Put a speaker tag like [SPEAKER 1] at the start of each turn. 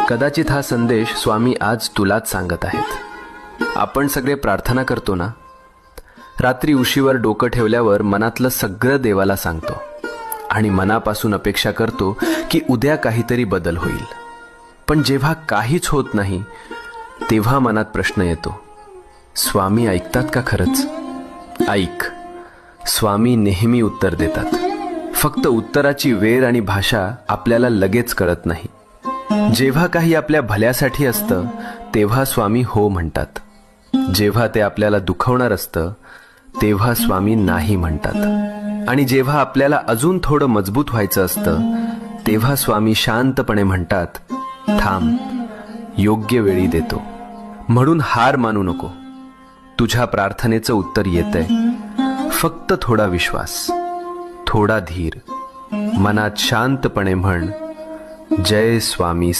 [SPEAKER 1] कदाचित हा संदेश स्वामी आज तुलाच सांगत आहेत. आपण सगळे प्रार्थना करतो ना, रात्री उशीवर डोकं ठेवल्यावर मनातलं सगळं देवाला सांगतो आणि मनापासून अपेक्षा करतो की उद्या काहीतरी बदल होईल. पण जेव्हा काहीच होत नाही तेव्हा मनात प्रश्न येतो, स्वामी ऐकतात का खरंच? ऐक, स्वामी नेहमी उत्तर देतात. फक्त उत्तराची वेळ आणि भाषा आपल्याला लगेच कळत नाही. जेव्हा काही आपल्या भल्यासाठी असतं तेव्हा स्वामी हो म्हणतात. जेव्हा ते आपल्याला दुखवणार असतं तेव्हा स्वामी नाही म्हणतात. आणि जेव्हा आपल्याला अजून थोडं मजबूत व्हायचं असतं तेव्हा स्वामी शांतपणे म्हणतात, थांब, योग्य वेळी देतो. म्हणून हार मानू नको. तुझ्या प्रार्थनेचं उत्तर येतंय. फक्त थोडा विश्वास, थोडा धीर. मनात शांतपणे म्हण, जय स्वामी